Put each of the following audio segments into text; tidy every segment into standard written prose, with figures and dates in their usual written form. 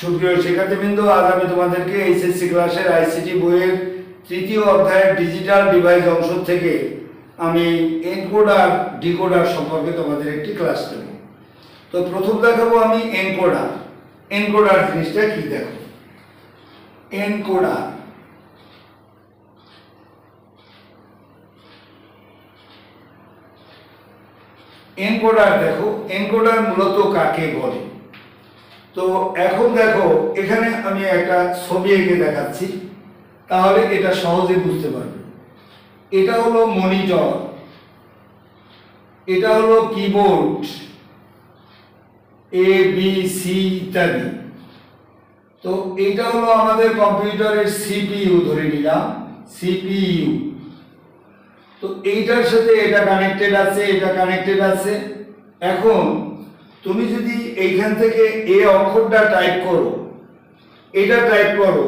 সুপ্রিয় শিক্ষার্থীবৃন্দ, আজ আমি তোমাদেরকে এইচএসসি ক্লাসের আইসিটি বইয়ের তৃতীয় অধ্যায়ের ডিজিটাল ডিভাইস অংশ থেকে আমি এনকোডার ডিকোডার সম্পর্কে তোমাদের একটি ক্লাস দেব। তো প্রথম দেখাবো আমি এনকোডার। এনকোডার জিনিসটা কি দেখো। এনকোডার এনকোডার দেখো, এনকোডার মূলত কাকে বলে। তো এখন দেখো, এখানে আমি একটা ছবি এঁকে দেখাচ্ছি, তাহলে এটা সহজে বুঝতে পারবে। এটা হলো মনিটর, এটা হলো কিবোর্ড, এ বি সি ইত্যাদি। তো এটা হলো আমাদের কম্পিউটারের সিপিইউ, ধরে নিলাম সিপিইউ। তো এইটার সাথে এটা কানেক্টেড আছে, এটা কানেক্টেড আছে। এখন তুমি যদি এইখান থেকে এ অক্ষরটা টাইপ করো, এটা টাইপ করো,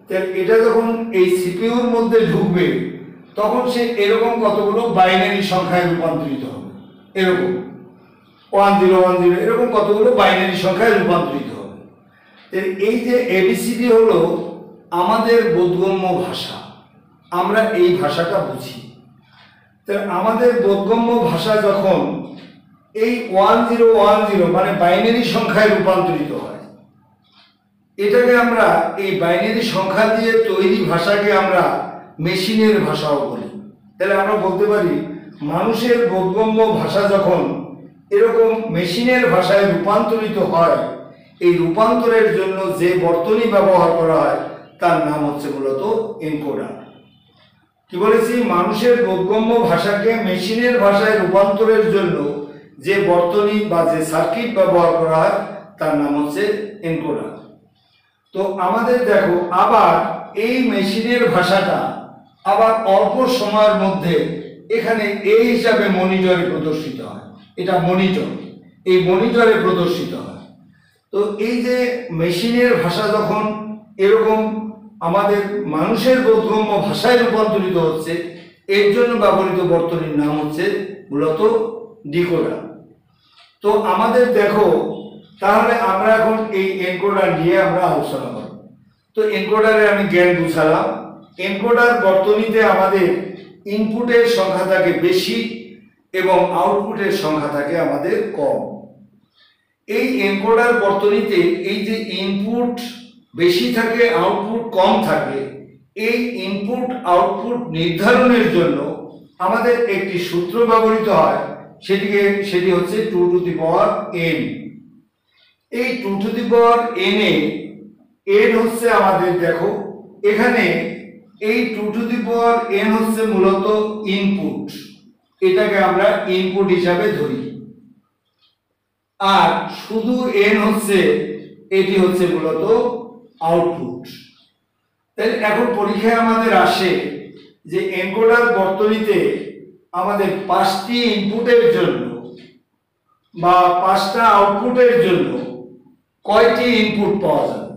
তাহলে এটা যখন এই সিপিইউর মধ্যে ঢুকবে তখন সে এরকম কতগুলো বাইনারি সংখ্যায় রূপান্তরিত হবে। এরকম 1010 এরকম কতগুলো বাইনারি সংখ্যায় রূপান্তরিত হবে। এই যে এবিসিডি হলো আমাদের বোধগম্য ভাষা, আমরা এই ভাষাটা বুঝি। আমাদের বোধগম্য ভাষা যখন এই 1010 মানে বাইনারি সংখ্যায় রূপান্তরিত হয়, এটাকে আমরা এই বাইনারি সংখ্যা দিয়ে তৈরি ভাষাকে আমরা মেশিনের ভাষাও বলি। তাহলে আমরা বলতে পারি মানুষের বোধগম্য ভাষা যখন এরকম মেশিনের ভাষায় রূপান্তরিত হয়, এই রূপান্তরের জন্য যে বর্তনী ব্যবহার করা হয় তার নাম হচ্ছে মূলত এনকোডার। কি বলেছি? মানুষের বোধগম্য ভাষাকে মেশিনের ভাষায় রূপান্তরের জন্য যে বর্তনী বা যে সার্কিট ব্যবহার করা হয় তার নাম হচ্ছে এনকোডার। তো আমাদের দেখো, আবার এই মেশিনের ভাষাটা আবার অল্প সময়ের মধ্যে এখানে এই হিসাবে মনিটরে প্রদর্শিত হয়। এটা মনিটর, এই মনিটরে প্রদর্শিত হয়। তো এই যে মেশিনের ভাষা যখন এরকম আমাদের মানুষের বোধগম্য ভাষায় রূপান্তরিত হচ্ছে, এর জন্য ব্যবহৃত বর্তনীর নাম হচ্ছে মূলত ডিকোডার। তো আমাদের দেখো, তাহলে আমরা এখন এই এনকোডার নিয়ে আমরা আলোচনা করব। তো এনকোডারে আমি জ্ঞান বুঝালাম। এনকোডার বর্তনীতে আমাদের ইনপুটের সংখ্যা থাকে বেশি এবং আউটপুটের সংখ্যা থাকে আমাদের কম। এই এনকোডার বর্তনীতে এই যে ইনপুট বেশি থাকে, আউটপুট কম থাকে, এই ইনপুট আউটপুট নির্ধারণের জন্য আমাদের একটি সূত্র ব্যবহৃত হয়। সেটি হচ্ছে 2 টু দি পাওয়ার n। এই 2 to the power n A n হচ্ছে আমাদের, দেখো এখানে এই 2 টু দি পাওয়ার n হচ্ছে মূলত ইনপুট, এটাকে আমরা ইনপুট হিসাবে ধরি। আর শুধু n হচ্ছে, এটি হচ্ছে মূলত আউটপুট। তাহলে এখন পরীক্ষায় আমাদের আসে যে এনকোডার বর্তনীতে আমাদের 5টি ইনপুটের জন্য বা 5টা আউটপুটের জন্য কয়টি ইনপুট পাওয়া যাবে?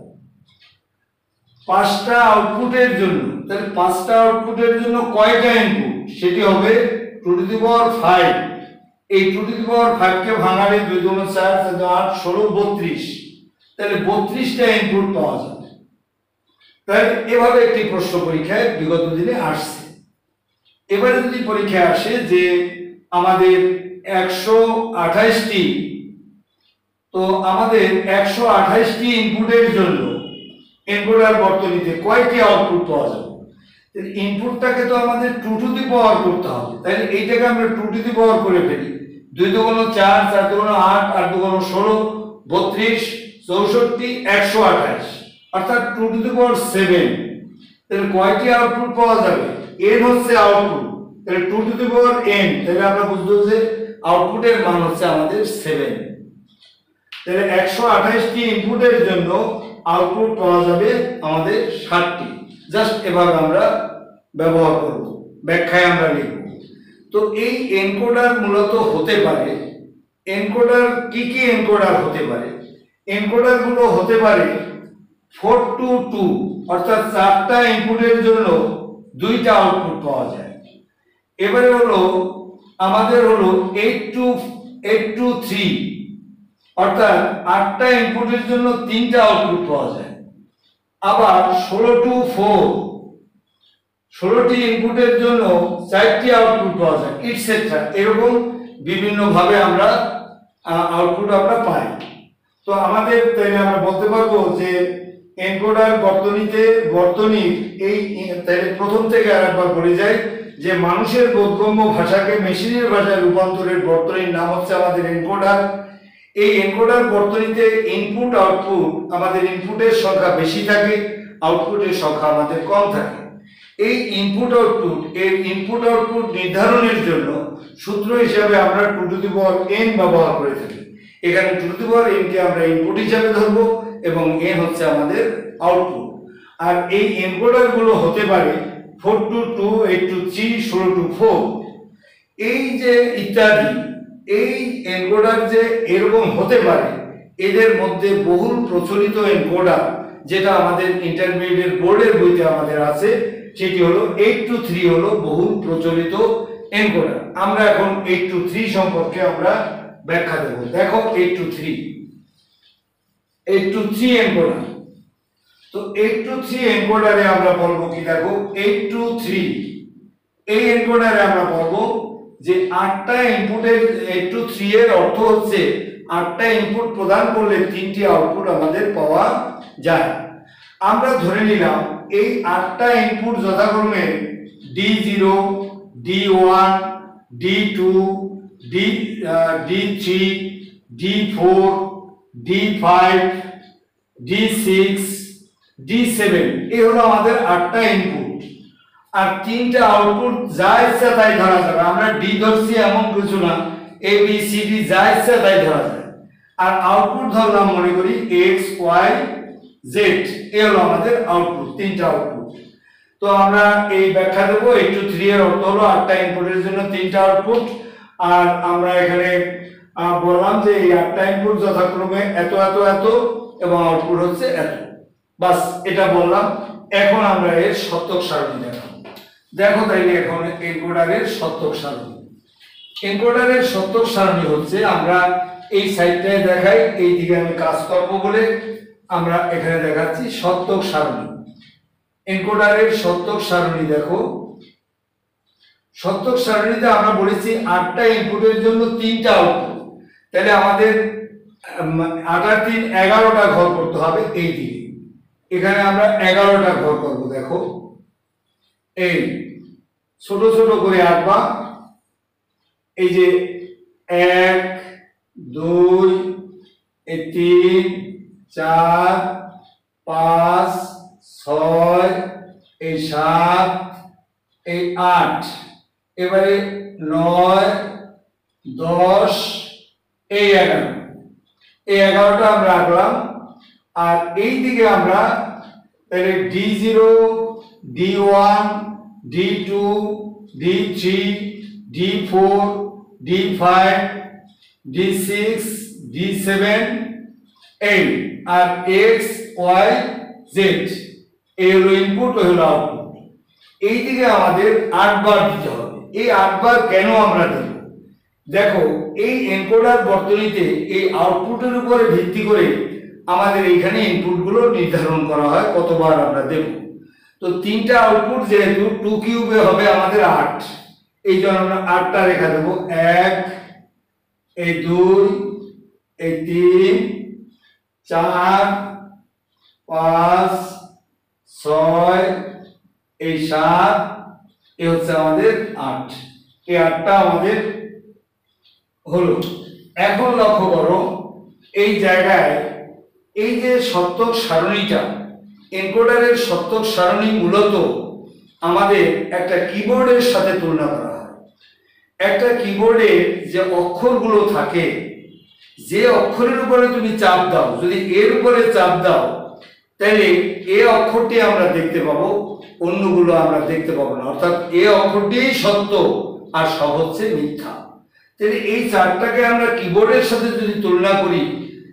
5টা আউটপুটের জন্য, তাহলে 5টা আউটপুটের জন্য কয়টা ইনপুট? সেটি হবে 2 টু দি পাওয়ার 5। এই 2 টু দি পাওয়ার 5 কে ভাঙালে 2 2 4 4 8 16 32, তাহলে 32টা ইনপুট পাওয়া যাবে। তাহলে এভাবে একটি প্রশ্ন পরীক্ষায় বিগত দিনে আসছে। এবারে যদি পরীক্ষায় আসে যে আমাদের 128টি, তো আমাদের 128টি ইনপুটের জন্য এনকোডার বর্তনীতে কয়টি আউটপুট পাওয়া যাবে? ইনপুটটাকে তো আমাদের 2 টু দি পাওয়ার করতে হবে, তাহলে এইটাকে আমরা 2 টু দি পাওয়ার করে ফেলি। 2 2 4, 4 2 8, 8 2 16, 32, 64, 128, অর্থাৎ 2 টু দি পাওয়ার 7। তাহলে কয়টি আউটপুট পাওয়া যাবে? n হচ্ছে আউটপুট, তাহলে 2 টু দি পাওয়ার n, তাহলে আমরা বুঝবো যে আউটপুটের মান হচ্ছে আমাদের 7। তাহলে 128টি ইনপুটের জন্য আউটপুট পাওয়া যাবে আমাদের 60টি। জাস্ট এভাবে আমরা ব্যবহার করব, ব্যাখ্যায় আমরা লিখব। তো এই এনকোডার মূলত হতে পারে, এনকোডার কি কি এনকোডার হতে পারে? এনকোডার গুলো হতে পারে 4 to 2, অর্থাৎ 4টা ইনপুটের জন্য 2টা আউটপুট পাওয়া যায়। এবারে হলো আমাদের হলো 8 to 3, অর্থাৎ 8টা ইনপুটের জন্য 3টা আউটপুট পাওয়া যায়। আবার 16 টু 4 16টি ইনপুটের জন্য 4টি আউটপুট পাওয়া যায়, ইটসেট্রা। এরকম বিভিন্ন ভাবে আমরা আউটপুট আমরা পাই। তো আমাদের তাইলে আমরা বলতে পারবো যে এনকোডার বর্তনীর এই তাইলে প্রথম থেকে আরেকবার বলে যাই যে মানুষের বোধগম্য ভাষাকে মেশিনের ভাষায় রূপান্তরের বর্তনীর নাম হচ্ছে আমাদের এনকোডার। এই এনকোডার বর্তনীতে ইনপুট আউটপুট, আমাদের ইনপুটের সংখ্যা বেশি থাকে, আউটপুটের সংখ্যা আমাদের কম থাকে। এই ইনপুট আউটপুট নির্ধারণের জন্য সূত্র হিসাবে আমরা 2n ব্যবহার করে থাকি। এখানে 2n কে আমরা ইনপুট হিসাবে ধরবো এবং n হচ্ছে আমাদের আউটপুট। আর এই এনকোডার গুলো হতে পারে 4 to 2, 8 to 3, 16 to 4, এই যে ইত্যাদি। এই এনকোডার যে এরকম হতে পারে, এদের মধ্যে বহুল প্রচলিত এনকোডার যেটা আমাদের ইন্টারমিডিয়েট বোর্ডের বইতে আমাদের আছে, সেটি হলো 8 to 3 হলো বহুল প্রচলিত এনকোডার। আমরা এখন 8 to 3 সম্পর্কে আমরা ব্যাখ্যা দেব। দেখো 8 to 3 এনকোডার। তো 8 to 3 এনকোডারে আমরা বলবো কি, দেখো 8 to 3 এই এনকোডারে আমরা বলবো যে 8টা ইনপুটের 8 to 3 এর অর্থ হচ্ছে 8টা ইনপুট প্রদান করলে 3টি আউটপুট আমাদের পাওয়া যায়। আমরা ধরে নিলাম এই 8টা ইনপুট যথাক্রমে D0, D1, D2, D3, D4, D5, D6, D7 এই হলো আমাদের 8টা ইনপুট। আর 3টা আউটপুট যা ইচ্ছা তাই ধরা যাবে। আমরা D ধরছি এমন কিছু না, A B C D যা ইচ্ছা তাই ধরা যায়। আর আউটপুট ধরলাম মনে করি X Y Z, এই হলো আমাদের আউটপুট, 3টা আউটপুট। তো আমরা এই ব্যাখ্যা দেব 8 to 3 এর অর্থ হলো 8টা ইনপুটের জন্য 3টা আউটপুট। আর আমরা এখানে বললাম যে এই 8টা ইনপুট যথাক্রমে এত এত এত এবং আউটপুট হচ্ছে এত। বাস এটা বললাম। এখন আমরা এর শতক সারণী দেখাবো। দেখো তাইলে এখন এনকোডারের শতক সারণী। এনকোডারের শতক সারণী হচ্ছে, আমরা এই সাইডটায় দেখাই, এই দিকে আমি কাজ করব বলে আমরা এখানে দেখাচ্ছি শতক সারণী। এনকোডারের শতক সারণী দেখো। শতক সারণীতে আমরা বলেছি 8টা ইনপুটের জন্য 3টা আউটপুট, তাহলে আমাদের 8 আর 3 11টা ঘর করতে হবে এই দিকে। এখানে আমরা 11টা ঘর করব। দেখো এই ছোট ছোট করে আঁকবা। এই যে 1, 2, 3, 4, 5, 6, 7, 8, এবারে 9, 10, 11, এই 11টা আমরা আঁকলাম। আর এই দিকে আমরা তাহলে D0, D1, D2, D3, D4, D5, D6, D7, 8 আর X Y Z এই হলো ইনপুট, হলো আউটপুট। এই দিকে আমাদের 8 বার দিতে হবে। এই 8 বার কেন আমরা দেব? দেখো এই এনকোডার বর্তনীতে এই আউটপুটের উপরে ভিত্তি করে আমাদের এখানে ইনপুটগুলো নির্ধারণ করা হয় কতবার আমরা দেব। তো 3টা আউটপুট যেহেতু 2 কিউবে হবে আমাদের 8, এই জন্য আমরা 8টা রেখা দেব। 1, এই 2, এই 3, 4, 5, 6, এই 7, এই হচ্ছে আমাদের 8। এই 8টা আমাদের হলো। এখন লক্ষ্য করো এই জায়গায় এই যে শতক সারণীটা, এনকোডারের শতক সারণী মূলত আমাদের একটা কিবোর্ডের সাথে তুলনা করা হয়। একটা কিবোর্ডে যে অক্ষরগুলো থাকে, যে অক্ষরের উপরে তুমি চাপ দাও, যদি এর উপরে চাপ দাও তাহলে এ অক্ষরটি আমরা দেখতে পাবো, অন্যগুলো আমরা দেখতে পাবো না। অর্থাৎ এ অক্ষরটিই সত্য আর সব হচ্ছে মিথ্যা। তাহলে এই চারটাকে আমরা কিবোর্ডের সাথে যদি তুলনা করি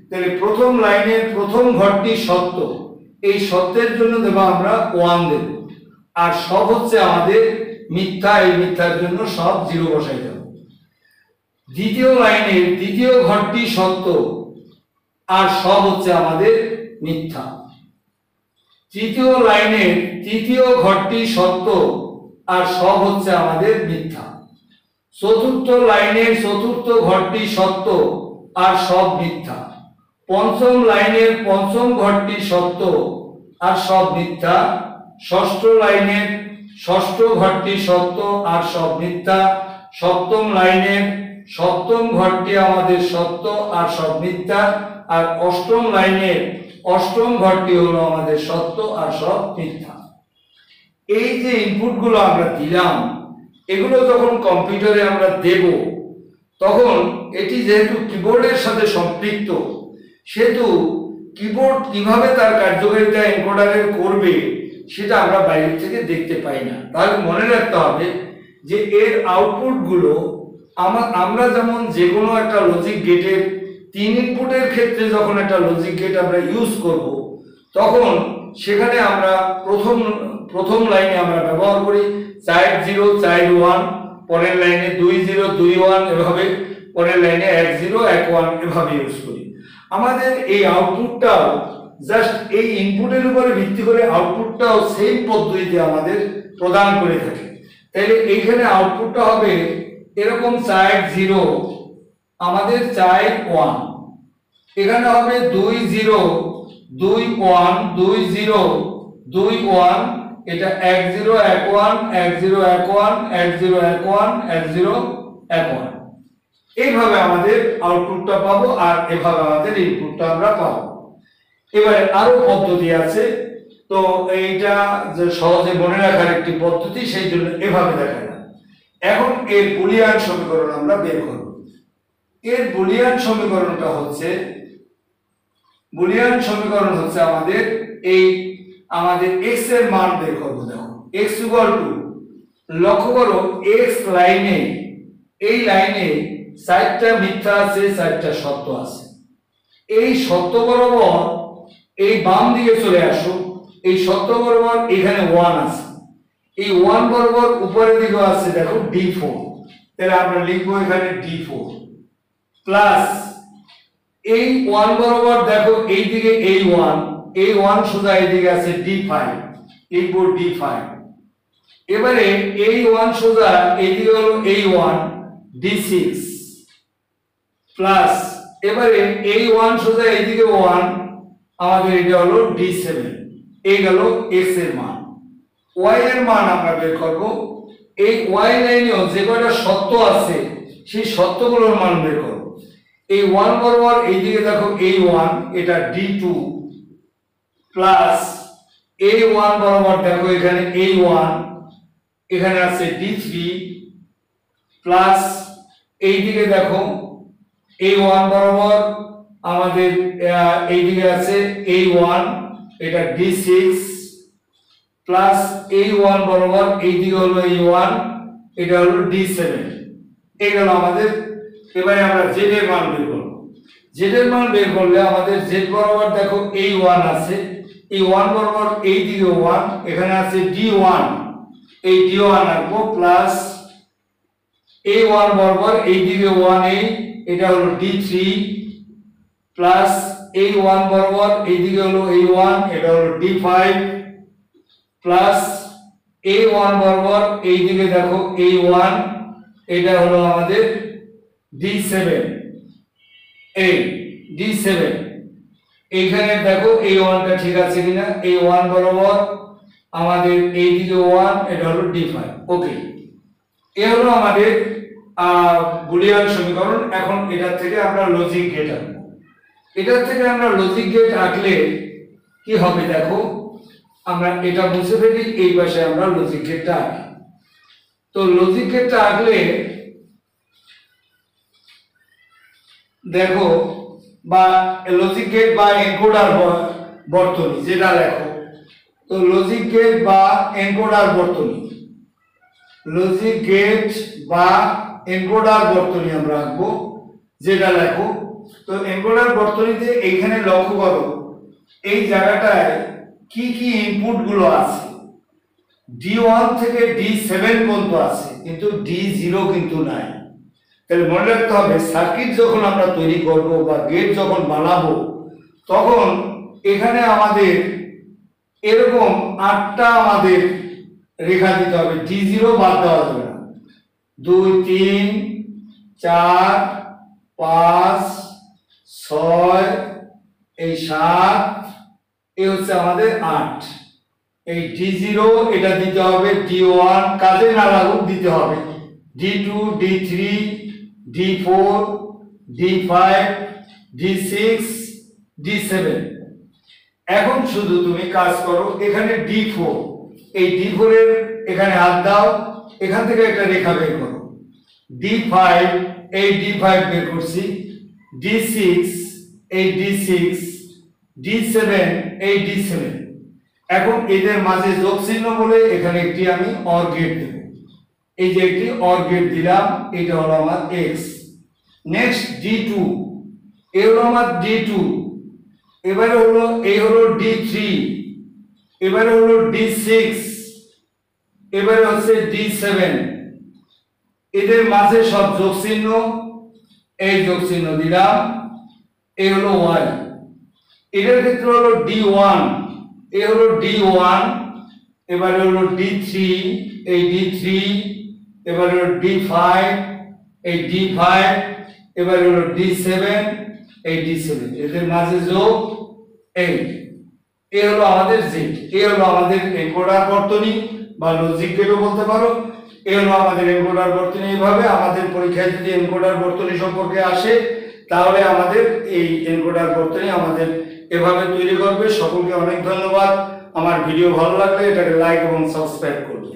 তাহলে প্রথম লাইনের প্রথম ঘরটি সত্য, এই সত্যের জন্য দেব আমরা 1 দেব। আর সব হচ্ছে আমাদের মিথ্যা, এই মিথ্যার জন্য সব 0 বসাই দেব। দ্বিতীয় লাইনের দ্বিতীয় ঘরটি সত্য, আর সব হচ্ছে আমাদের মিথ্যা। তৃতীয় লাইনের তৃতীয় ঘরটি সত্য আর সব হচ্ছে আমাদের মিথ্যা। চতুর্থ লাইনের চতুর্থ ঘরটি সত্য আর সব মিথ্যা। পঞ্চম লাইনের পঞ্চম ঘরটি সত্য আর সব মিথ্যা। ষষ্ঠ লাইনের ষষ্ঠ ঘরটি সত্য আর সব মিথ্যা। সপ্তম লাইনের সপ্তম ঘরটি আমাদের সত্য আর সব মিথ্যা। আর অষ্টম লাইনের অষ্টম ঘরটি হলো আমাদের সত্য আর সব মিথ্যা। এই যে ইনপুটগুলো আমরা দিলাম, এগুলো যখন কম্পিউটারে আমরা দেব, তখন এটি যেহেতু কিবোর্ডের সাথে সম্পৃক্ত, সেহেতু কিবোর্ড কিভাবে তার কার্যকারিতা এনকোডারের করবে সেটা আমরা বাইরে থেকে দেখতে পাই না। তাহলে মনে রাখতে হবে যে এর আউটপুটগুলো আমরা যেমন যে কোনো একটা লজিক গেটের 3 ইনপুটের ক্ষেত্রে যখন একটা লজিক গেট আমরা ইউজ করব, তখন সেখানে আমরা প্রথম লাইনে আমরা ব্যবহার করি চাইল্ড 0 চাইল্ড 1, পরের লাইনে 2 0 2 1, এভাবে পরের লাইনে 1 0 1 1 এভাবে ইউজ করি। আমাদের এই আউটপুটটাও জাস্ট এই ইনপুটের উপরে ভিত্তি করে আউটপুটটাও সেম পদ্ধতিতে আমাদের প্রদান করে থাকে। তাহলে এইখানে আউটপুটটা হবে এরকম চাইল্ড 0 আমাদের চাইল্ড 1, এখানে হবে 2 0 2 1 2 0 2 1, এটা 1 0 1 1 1 0 1 1 1 0 1 1 1 0 1 1, এইভাবে আমাদের আউটপুটটা পাবো আর এভাবে আমাদের ইনপুটটা আমরা পাবো। এবারে আরো পদ্ধতি আছে, তো এইটা যে সহজে মনে রাখার একটি পদ্ধতি, সেই জন্য এভাবে দেখা যায়। এখন এর বুলিয়ান সমীকরণ আমরা বের করব। এর বুলিয়ান সমীকরণটা হচ্ছে আমাদের আমাদের x এর মান বের করব। দেখো x লক্ষ্য করো x লাইনে, এই লাইনে 4টা মিথ্যা আছে 4টা সত্য আছে। এই সত্য বরাবর এই বাম দিকে চলে আসো, এই সত্য বরাবর এখানে 1 আছে, এই 1 বরাবর উপরের দিকে আছে দেখো d4, তাহলে আমরা লিখবো এখানে d4 প্লাস এই 1 বরাবর দেখো এই দিকে এই 1 সোজা এই দিকে আছে d5, এই বোর্ড d5। এবারে এই 1 সোজা এই দিকে হলো এই 1 d6 প্লাস এবারে এই 1 সোজা এই দিকে 1, আমাদের এটা হলো d7। এই গেল x এর মান। y এর মান আমরা বের করব। এই y লাইনেও যে কয়টা সত্য আছে সেই সত্যগুলোর মান বের করব। এই 1 বরাবর এই দিকে দেখো এই 1, এটা d2 প্লাস এই 1 বরাবর দেখো এখানে এই 1, এখানে আছে d3 প্লাস এই দিকে দেখো এই 1 বরাবর আমাদের এই দিকে আছে এই 1, এটা d6 প্লাস এই 1 বরাবর এই দিকে হলো এই 1, এটা হলো d7। এই গেল আমাদের। এবারে আমরা z এর মান বের করব। z এর মান বের করলে আমাদের z বরাবর দেখো এই 1 আছে, এই 1 বরাবর এই দিকে 1, এখানে আছে d1, এই d1 রাখবো প্লাস এই 1 বরাবর এই দিকে 1, এটা হলো d3 প্লাস এই 1 বরাবর এই দিকে হলো এই 1, এটা হলো d5 প্লাস এই 1 বরাবর এই দিকে দেখো এই 1, এটা হলো আমাদের d7। এই d7 এইখানে দেখো এই 1টা ঠিক আছে কিনা, এই 1 বরাবর আমাদের এই দিকে 1, এটা হলো d5। ওকে, এই হলো আমাদের বুলিয়ান সমীকরণ। এখন এটা থেকে আমরা লজিক গেট আঁকবো। এটা থেকে আমরা লজিক গেট আঁকলে কি হবে দেখো, আমরা এটা মুছে ফেলি, এই পাশে আমরা লজিক গেটটা আঁকি। তো লজিক গেটটা আঁকলে দেখো, বা লজিক গেট বা এনকোডার বর্তনী যেটা লেখো, তো লজিক গেট বা এনকোডার বর্তনী, লজিক গেট বা এনকোডার বর্তনী আমরা আঁকবো যেটা লেখো। তো এনকোডার বর্তনীতে এইখানে লক্ষ্য করো এই জায়গাটায় কি কি ইনপুট গুলো আছে। d1 থেকে d7 পর্যন্ত আছে, কিন্তু d0 কিন্তু নাই। তাহলে মনে রাখতে হবে সার্কিট যখন আমরা তৈরি করব বা গেট যখন বানাবো, তখন এখানে আমাদের এরকম 8টা আমাদের রেখা দিতে হবে, D0 বাদ দেওয়া যাবে না। 2 3 4 5 6 এই 7 এই হচ্ছে আমাদের 8। এই D0 এটা দিতে হবে, D1 কাজে না লাগুক দিতে হবে, D2 D3 D4 D5 D6 D7। এখন শুধু তুমি কাজ করো, এখানে D4, এই D4 এর এখানে হাত দাও, এখান থেকে একটা রেখা বের করো। D5 এই D5 বের করছি, D6 এই D6 D7 এই D7। এখন এদের মাঝে যোগ চিহ্ন বলে এখানে একটি আমি অর গেট দেব। এই যে একটি অর গেট দিলাম, এটা হলো আমার x। নেক্সট D2, এই হলো আমার D2। এবারে হলো এই হলো D3, এবারে হলো D6, এবারে হচ্ছে D7। এদের মাঝে সব যোগ চিহ্ন, এই যোগ চিহ্ন দিলাম, এই হলো y। এদের ক্ষেত্রে হলো D1, এই হলো D1, এবারে হলো D3, এই D3, এবারে হলো D5, এই D5, এবারে হলো D7, এই D7। এদের মাঝে যোগ 8। এই হলো আমাদের z, এই হলো আমাদের এনকোডার বর্তনী বা লজিক গেটও বলতে পারো। এই হলো আমাদের এনকোডার বর্তনী। এইভাবে আমাদের পরীক্ষায় যদি এনকোডার বর্তনী সম্পর্কে আসে, তাহলে আমাদের এই এনকোডার বর্তনী আমাদের এভাবে তৈরি করবে। সকলকে অনেক ধন্যবাদ। আমার ভিডিও ভালো লাগলে এটাকে লাইক এবং সাবস্ক্রাইব করবে।